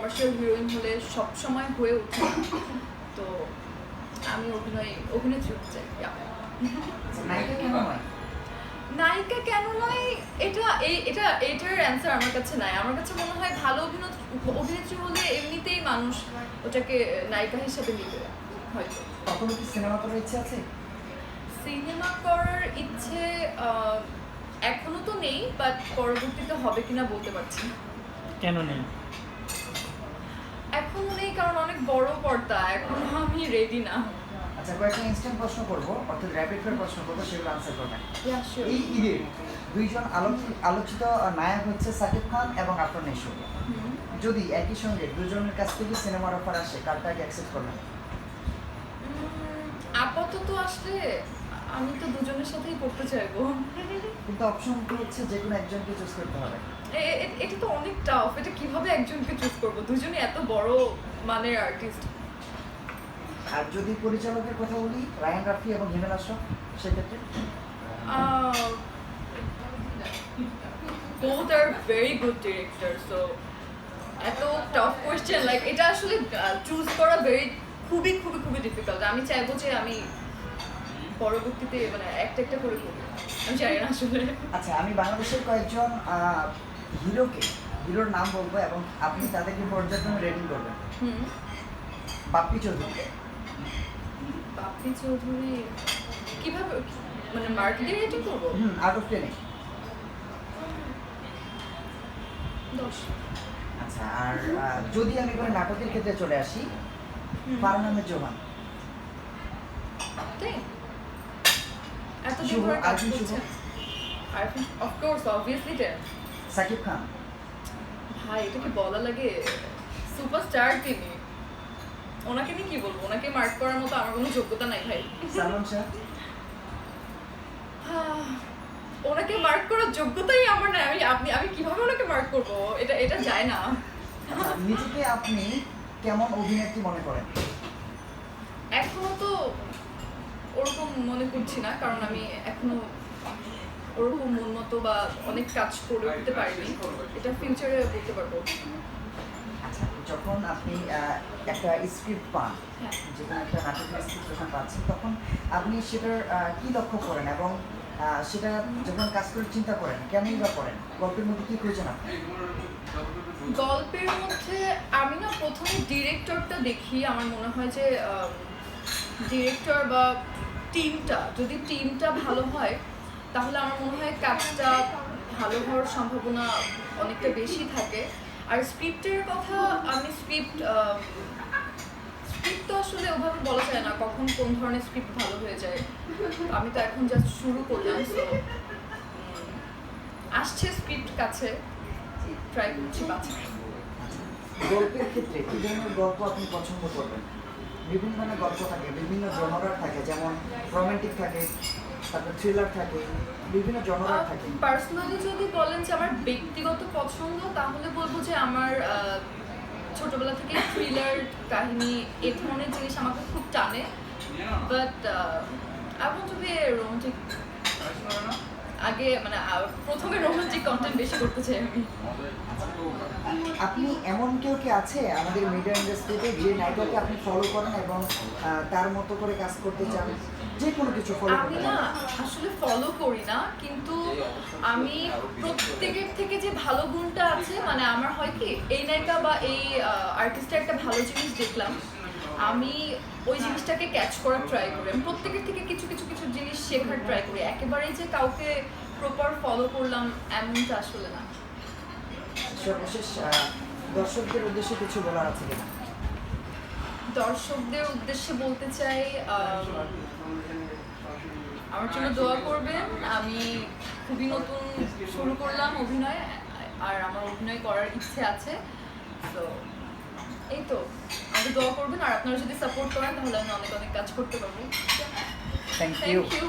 Commercial heroine হলে সব সময় হয়ে ওঠে না। তো আমি অভিনেত্রী হতে চাই। নায়িকা কেন নয়? নায়িকা কেন নয় এটার অ্যান্সার আমার কাছে নাই। আমার কাছে মনে হয় ভালো অভিনেত্রী হলে এমনিতেই মানুষ ওটাকে নায়িকা হিসেবে নিবে হয়তো। কখনো কি সিনেমা করার ইচ্ছে আছে? সিনেমা করার ইচ্ছে এখনো তো নেই, বাট পরবর্তীতে হবে কিনা বলতে পারছি না। কেন নেই? এখনো নেই কারণ অনেক বড় পর্দা, এখনো আমি রেডি না। আচ্ছা, কয়েকটা ইনস্ট্যান্ট প্রশ্ন করবো, অর্থাৎ র্যাপিড ফায়ার প্রশ্ন করবো, সেগুলো আনসার করবেন। Yeah, sure. এই ঈদে দুইজন আলোচিত নায়ক হচ্ছে সাকিব খান এবং আফরান নিশো। যদি একই সঙ্গে দুজনের কাছ থেকে সিনেমার অফার আসে, কারটাকে অ্যাকসেপ্ট করবেন? আপাতত আসলে আমি তো দুজনের সাথেই করতে চাইবো। কিন্তু অপশনটা হচ্ছে যে কোনো একজনকে চুজ করতে হবে। এটা তো অনেক টাফ। এটা কিভাবে একজনকে চুজ করবো? দুজনে এত বড় মানের আর্টিস্ট। আর যদি পরিচালকের কথা বলি, রায়ান রাফি এবং হিমেল আশরাফ, সেক্ষেত্রে both are very good directors, so এত টাফ কোয়েশ্চেন, লাইক এটা আসলে চুজ করা খুবই খুবই খুবই ডিফিকাল্ট। আমি চাইবো যে আমি পরবর্তীতে মানে একটা করে করি। আমি জানি না আসলে। আচ্ছা, আমি বাংলাদেশের কয়েকজন হিরোর নাম বলবো এবং আপনি তাদেরকে পর্যায়ক্রমে রেটিং করবেন। বাপ্পি চৌধুরী। বাপ্পি চৌধুরী কিভাবে মানে মার্কেটে রেটিং করবো? Out of 10। 10। আচ্ছা, আর যদি আমি কোনো নাটকের ক্ষেত্রে চলে আসি, ফারহান আহমেদ জোহান। তাই এত শুভ, করে কাজ আরফিন শুভ। করছে। Arfin of course obviously 10। Shakib Khan. ভাই এটা কি বলা লাগে? সুপারস্টার তিনি। ওনাকে নিয়ে কি বলবো? ওনাকে মার্ক করার মতো আমার কোনো যোগ্যতা নাই ভাই। সালমান শাহ। ওনাকে মার্ক করার যোগ্যতাই আমার নাই। আমি কিভাবে ওনাকে মার্ক করব? এটা যায় না। আচ্ছা, নিজেকে আপনি কেমন অভিনেত্রী মনে করেন? এখনো তো ওরকম মনে করছি না, কারণ আমি এখনো ওরকম মন মতো বা অনেক কাজ করে উঠতে পারিনি। এটা ফিউচারে বলতে পারবো। আচ্ছা, যখন আপনি একটা স্ক্রিপ্ট পান, হ্যাঁ। যেখানে একটা নাটকের স্ক্রিপ্ট যখন পাচ্ছেন, তখন আপনি সেটার কি লক্ষ্য করেন এবং সেটা যখন কাজ করে চিন্তা করেন, কেনই বা করেন? গল্পের মধ্যে কি খুঁজেন আপনি? গল্পের মধ্যে আমি না প্রথমে ডিরেক্টরটা দেখি। আমার মনে হয় যে ডিরেক্টর বা যদি টিমটা ভালো হয়, তাহলে আমার মনে হয় কাজটা ভালো হওয়ার সম্ভাবনা অনেকটা বেশি থাকে। আর স্ক্রিপ্টের কথা, আমি স্ক্রিপ্ট তো আসলে ওভাবে বলা যায় না কখন কোন ধরনের স্ক্রিপ্ট ভালো হয়ে যায়। আমি তো এখন জাস্ট শুরু করলাম, সো আসছে স্ক্রিপ্ট কাছে, ট্রাই করছি বাছাই। গল্পের ক্ষেত্রে কি ধরনের গল্প আপনি পছন্দ করবেন? বিভিন্ন ধরনের গল্প থাকে, বিভিন্ন জনরার থাকে, যেমন রোমান্টিক থাকে, তারপর থ্রিলার থাকে, বিভিন্ন জনরার থাকে। পার্সোনালি যদি বলেন যে আমার ব্যক্তিগত পছন্দ, তাহলে বলবো যে আমার ছোটবেলা থেকে থ্রিলার কাহিনী এই ধরনের জিনিস আমাকে খুব টানে। বাট এখন যদি রোমান্টিক আগে মানে প্রথমে রোমান্টিক কন্টেন্ট বেশি করতে চাই আমি। আপনি এমন কেউ কি আছে আমাদের মিডিয়া ইন্ডাস্ট্রিতে যে নায়িকাকে আপনি ফলো করেন এবং তার মতো করে কাজ করতে চান? যে কোনো কিছু ফলো আমি করতে না আসলে ফলো করি না, কিন্তু আমি প্রত্যেকের থেকে যে ভালো গুণটা আছে, মানে আমার হয় কি এই নায়িকা বা এই আর্টিস্টের একটা ভালো জিনিস দেখলাম, আমি ওই জিনিসটাকে ক্যাচ করার ট্রাই করি। আমি প্রত্যেকের থেকে কিছু কিছু কিছু জিনিস শেখার ট্রাই করি। একেবারেই যে কাউকে প্রপার ফলো করলাম এমনটা আসলে না। সর্বশেষ দর্শকদের উদ্দেশ্যে কিছু বলার আছে কিনা? দর্শকদের উদ্দেশ্যে বলতে চাই, আমার জন্য দোয়া করবেন। আমি খুবই নতুন শুরু করলাম অভিনয়, আর আমার অভিনয় করার ইচ্ছে আছে। তো এই তো, আমাকে দোয়া করবেন, আর আপনারা যদি সাপোর্ট করেন তাহলে আমি অনেক অনেক কাজ করতে পারবো। Thank thank you. ইউ।